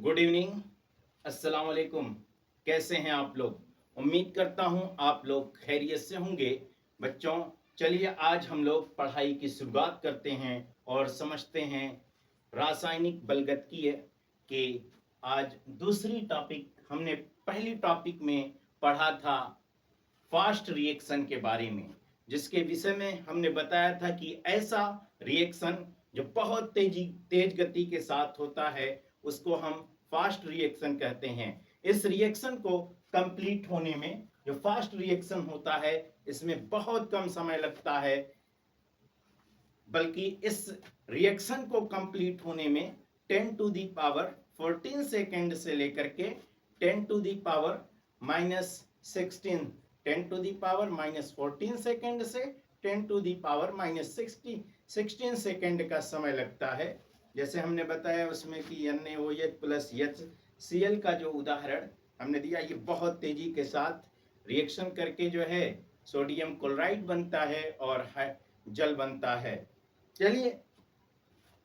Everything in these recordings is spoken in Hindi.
गुड इवनिंग, अस्सलाम वालेकुम। कैसे हैं आप लोग? उम्मीद करता हूं आप लोग खैरियत से होंगे। बच्चों, चलिए आज हम लोग पढ़ाई की शुरुआत करते हैं और समझते हैं रासायनिक बलगतकीय के आज दूसरी टॉपिक। हमने पहली टॉपिक में पढ़ा था फास्ट रिएक्शन के बारे में, जिसके विषय में हमने बताया था कि ऐसा रिएक्शन जो बहुत तेज गति के साथ होता है उसको हम फास्ट रिएक्शन कहते हैं। इस रिएक्शन को कंप्लीट होने में, जो फास्ट रिएक्शन होता है, इसमें बहुत कम समय लगता है, बल्कि इस रिएक्शन को कंप्लीट होने में 10 टू दी पावर 14 सेकेंड से लेकर के 10 to the power minus 16 10 to the power minus 14 second से 10 to the power minus 16 second का समय लगता है। जैसे हमने बताया उसमें कि NaOH प्लस HCl का जो उदाहरण हमने दिया, ये बहुत तेजी के साथ रिएक्शन करके जो है सोडियम क्लोराइड बनता है और जल बनता है। चलिए,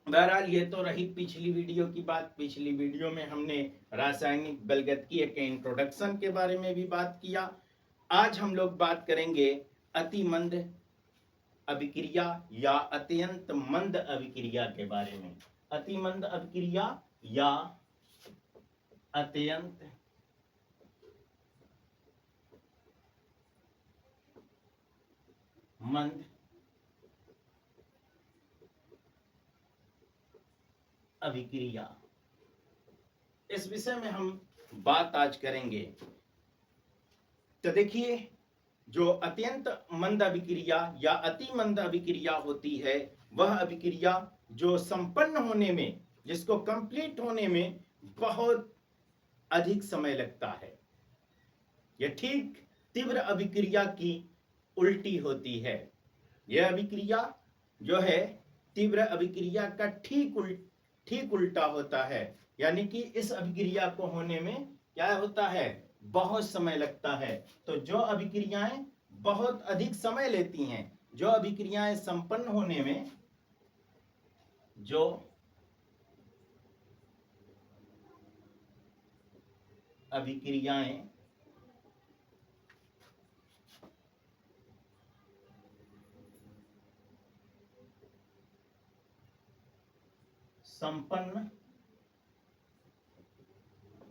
बहरहाल ये तो रही पिछली वीडियो की बात। पिछली वीडियो में हमने रासायनिक बलगतकीय के इंट्रोडक्शन के बारे में भी बात किया। आज हम लोग बात करेंगे अति मंद अभिक्रिया या अत्यंत मंद अभिक्रिया के बारे में। अति मंद अभिक्रिया या अत्यंत मंद अभिक्रिया, इस विषय में हम बात आज करेंगे। तो देखिए, जो अत्यंत मंद अभिक्रिया या अति मंद अभिक्रिया होती है, वह अभिक्रिया जो संपन्न होने में, जिसको कंप्लीट होने में बहुत अधिक समय लगता है। यह ठीक तीव्र अभिक्रिया की उल्टी होती है। यह अभिक्रिया जो है तीव्र अभिक्रिया का ठीक उल्टा होता है। यानी कि इस अभिक्रिया को होने में क्या होता है, बहुत समय लगता है। तो जो अभिक्रियाएं बहुत अधिक समय लेती हैं, जो अभिक्रियाएं संपन्न होने में, जो अभिक्रियाएं संपन्न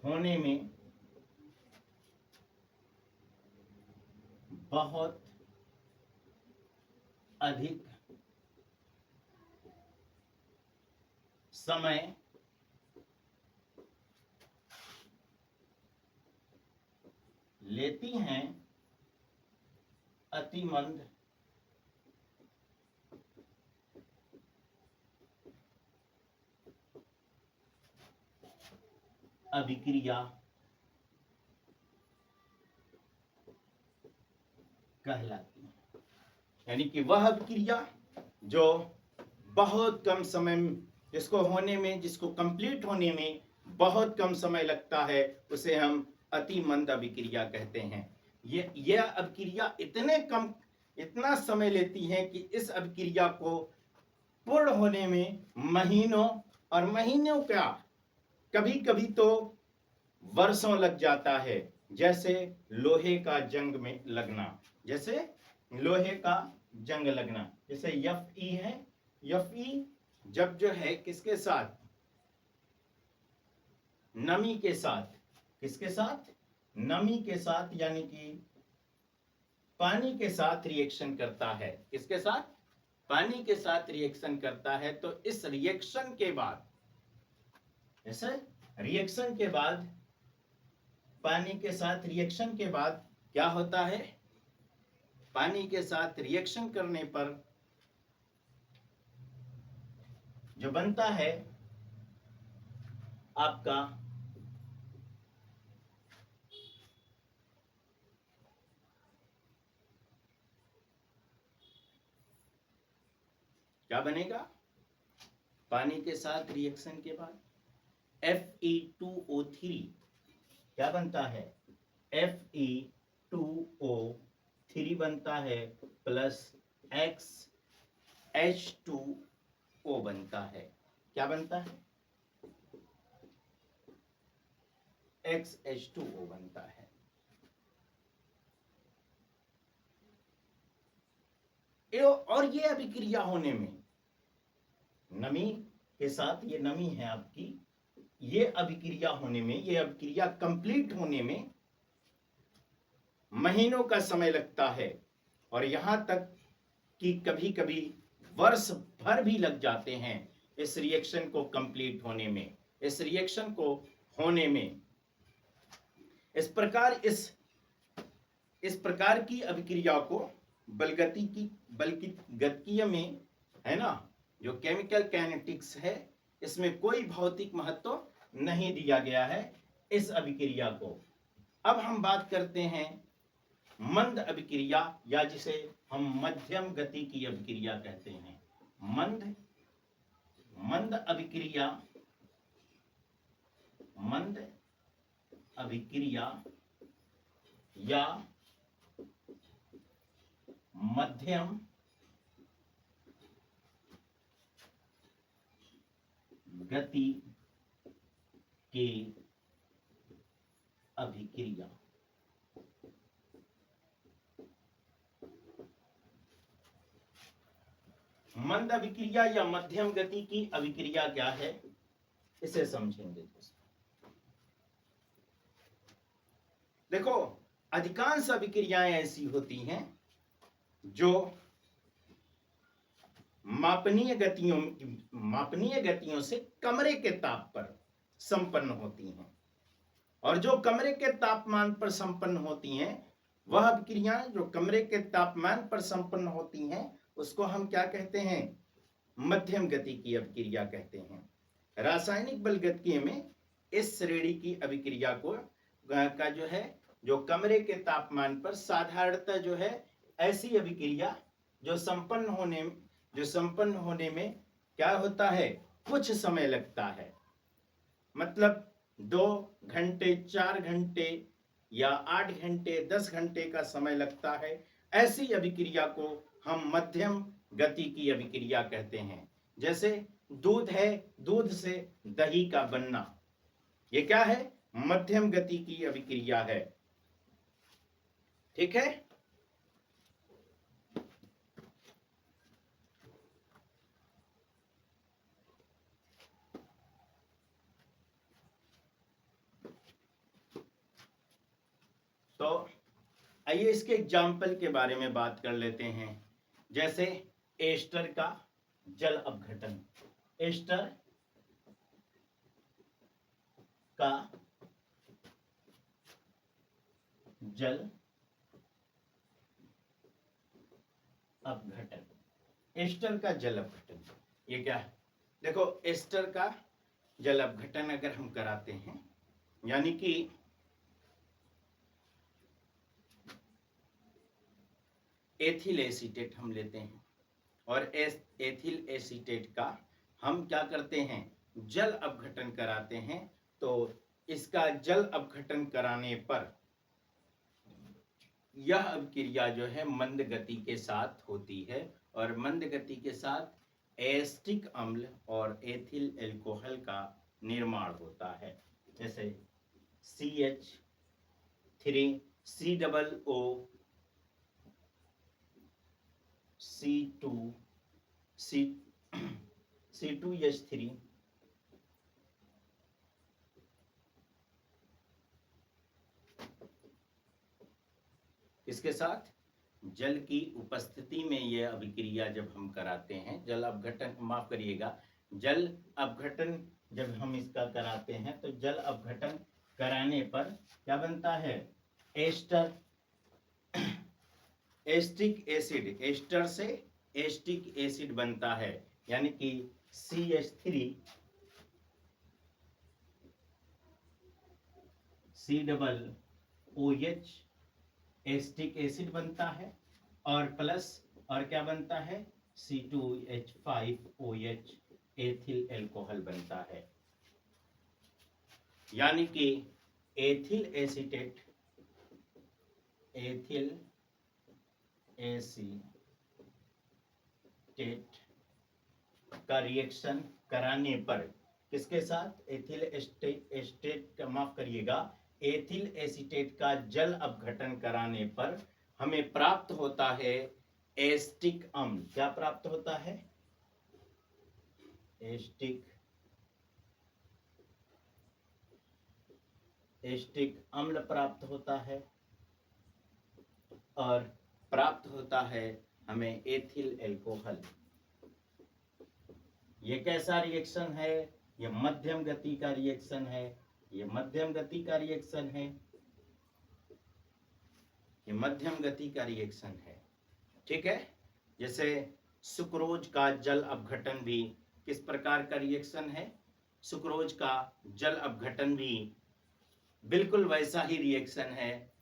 होने में बहुत अधिक समय लेती हैं, अति मंद अभिक्रिया कहलाती है। यानी कि वह अभिक्रिया जो बहुत कम समय, जिसको होने में, जिसको कंप्लीट होने में बहुत कम समय लगता है, उसे हम अति मंद अभिक्रिया कहते हैं। यह अभिक्रिया इतना समय लेती है कि इस अभिक्रिया को पूर्ण होने में महीनों और महीनों क्या, कभी कभी तो वर्षों लग जाता है। जैसे लोहे का जंग में लगना, जैसे लोहे का जंग लगना, जैसे Fe है। Fe जब जो है किसके साथ, नमी के साथ, किसके साथ, नमी के साथ, यानी कि पानी के साथ रिएक्शन करता है। किसके साथ, पानी के साथ रिएक्शन करता है। तो इस रिएक्शन के बाद, ऐसे रिएक्शन के बाद, पानी के साथ रिएक्शन के बाद क्या होता है, पानी के साथ रिएक्शन करने पर जो बनता है आपका क्या बनेगा, पानी के साथ रिएक्शन के बाद Fe2O3 क्या बनता है, Fe2O3 बनता है प्लस XH2O बनता है। क्या बनता है, XH2O बनता है। और ये अभिक्रिया होने में नमी के साथ, ये नमी है आपकी, ये अभिक्रिया होने में, ये अभिक्रिया कंप्लीट होने में महीनों का समय लगता है, और यहां तक कि कभी कभी वर्ष भर भी लग जाते हैं इस रिएक्शन को कंप्लीट होने में, इस रिएक्शन को होने में। इस प्रकार की अभिक्रिया को बलगतिकीय में, है ना, जो केमिकल काइनेटिक्स है, इसमें कोई भौतिक महत्व नहीं दिया गया है इस अभिक्रिया को। अब हम बात करते हैं मंद अभिक्रिया, या जिसे हम मध्यम गति की अभिक्रिया कहते हैं। मंद अभिक्रिया या मध्यम गति की अभिक्रिया। मंद अभिक्रिया या मध्यम गति की अभिक्रिया क्या है, इसे समझेंगे दोस्तों। देखो, अधिकांश अभिक्रियाएं ऐसी होती हैं जो मापनीय गतियों से कमरे के ताप पर संपन्न होती हैं, और जो कमरे के तापमान पर संपन्न होती हैं, वह अभिक्रियाएं जो कमरे के तापमान पर संपन्न होती हैं, उसको हम क्या कहते हैं, मध्यम गति की अभिक्रिया कहते हैं। रासायनिक बलगतिकी में इस श्रेणी की अभिक्रिया का जो है, जो कमरे के तापमान पर साधारणतः जो है, ऐसी अभिक्रिया जो संपन्न होने में क्या होता है, कुछ समय लगता है, मतलब 2 घंटे, 4 घंटे या 8 घंटे, 10 घंटे का समय लगता है। ऐसी अभिक्रिया को हम मध्यम गति की अभिक्रिया कहते हैं। जैसे दूध है, दूध से दही का बनना, ये क्या है, मध्यम गति की अभिक्रिया है। ठीक है। तो आइए इसके एग्जाम्पल के बारे में बात कर लेते हैं। जैसे एस्टर का जल अपघटन। एस्टर का जल अपघटन। एस्टर का जल अपघटन ये क्या है? देखो, एस्टर का जल अपघटन अगर हम कराते हैं, यानी कि एथिल एसीटेट हम लेते हैं, और एथिल एसीटेट का हम क्या करते हैं, जल अपघटन कराते हैं। तो इसका जल अपघटन कराने पर यह अभिक्रिया जो है मंद गति के साथ होती है, और मंद गति के साथ एस्टिक अम्ल और एथिल एल्कोहल का निर्माण होता है। जैसे CH3 COO C2H3 इसके साथ जल की उपस्थिति में यह अभिक्रिया जब हम कराते हैं, जल अपघटन, माफ करिएगा, जल अपघटन जब हम इसका कराते हैं, तो जल अपघटन कराने पर क्या बनता है, एस्टिक एसिड, एस्टर से एस्टिक एसिड बनता है, यानी कि CH3 COOH एस्टिक एसिड बनता है, और प्लस और क्या बनता है, C2H5OH एथिल एल्कोहल बनता है। यानी कि एथिल एसीटेट का रिएक्शन कराने पर किसके साथ? एथिल एस्टेट का, माफ करिएगा, एथिल एसीटेट का जल अपघटन कराने पर हमें प्राप्त होता है एस्टिक अम्ल। क्या प्राप्त होता है? एस्टिक अम्ल प्राप्त होता है और प्राप्त होता है हमें एथिल एल्कोहल। ये कैसा रिएक्शन है? ये मध्यम गति का रिएक्शन है। ये मध्यम गति का रिएक्शन है। ये मध्यम गति का रिएक्शन है। ठीक है। जैसे सुक्रोज का जल अपघटन भी किस प्रकार का रिएक्शन है? सुक्रोज का जल अपघटन भी बिल्कुल वैसा ही रिएक्शन है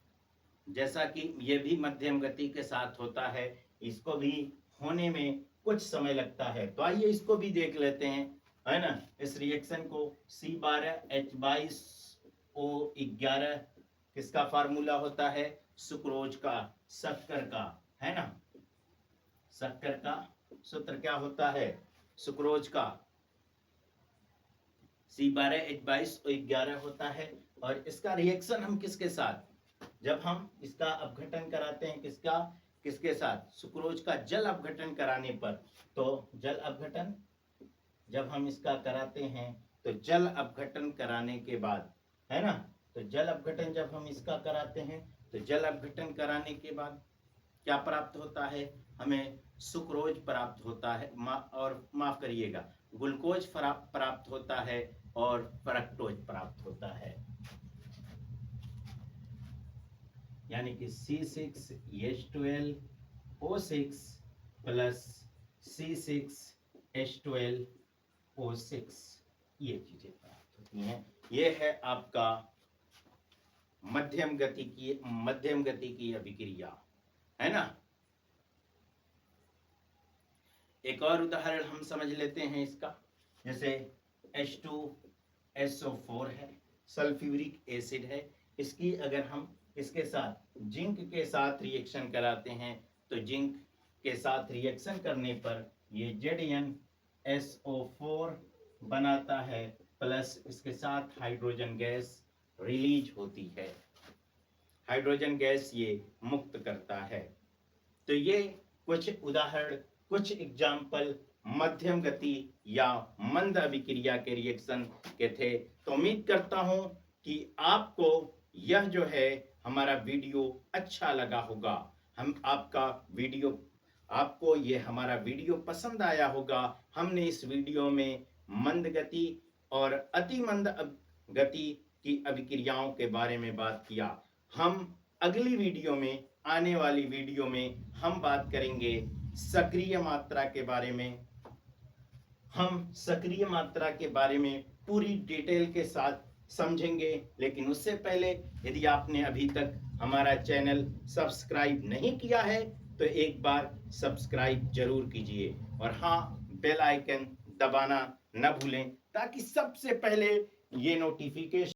जैसा कि ये भी मध्यम गति के साथ होता है। इसको भी होने में कुछ समय लगता है। तो आइए इसको भी देख लेते हैं, है ना। इस रिएक्शन को C12H22O11 किसका फार्मूला होता है? सुक्रोज का, शक्कर का, है ना। शक्कर का सूत्र क्या होता है? सुक्रोज का C12H22O11 होता है। और इसका रिएक्शन हम किसके साथ, जब हम इसका अपघटन कराते हैं, किसके साथ? सुक्रोज का जल अपघटन कराने पर, तो जल अपघटन जब हम इसका कराते हैं, तो जल अपघटन कराने के बाद, है ना, तो जल अपघटन जब हम इसका कराते हैं, तो जल अपघटन कराने के बाद क्या प्राप्त होता है? हमें सुक्रोज प्राप्त होता है, और माफ करिएगा, ग्लूकोज प्राप्त होता है और फ्रक्टोज प्राप्त होता है। यानी कि C6H12O6 प्लस C6H12O6 ये चीजें प्राप्त होती हैं। ये है आपका मध्यम गति की अभिक्रिया, है ना। एक और उदाहरण हम समझ लेते हैं इसका। जैसे H2SO4 है, सल्फ्यूरिक एसिड है। इसकी अगर हम इसके साथ जिंक के साथ रिएक्शन कराते हैं, तो जिंक के साथ रिएक्शन करने पर ये ZnSO4 बनाता है, प्लस इसके साथ हाइड्रोजन गैस रिलीज होती है। हाइड्रोजन गैस ये मुक्त करता है। तो ये कुछ उदाहरण, कुछ एग्जाम्पल मध्यम गति या मंद अभिक्रिया के रिएक्शन के थे। तो उम्मीद करता हूं कि आपको यह जो है हमारा वीडियो अच्छा लगा होगा। आपको ये हमारा वीडियो पसंद आया होगा। हमने इस वीडियो में मंद गति और अति मंद गति की अभिक्रियाओं के बारे में बात किया। हम अगली वीडियो में, आने वाली वीडियो में हम बात करेंगे सक्रिय मात्रा के बारे में। हम सक्रिय मात्रा के बारे में पूरी डिटेल के साथ समझेंगे। लेकिन उससे पहले यदि आपने अभी तक हमारा चैनल सब्सक्राइब नहीं किया है, तो एक बार सब्सक्राइब जरूर कीजिए और हाँ, बेल आइकन दबाना न भूलें, ताकि सबसे पहले ये नोटिफिकेशन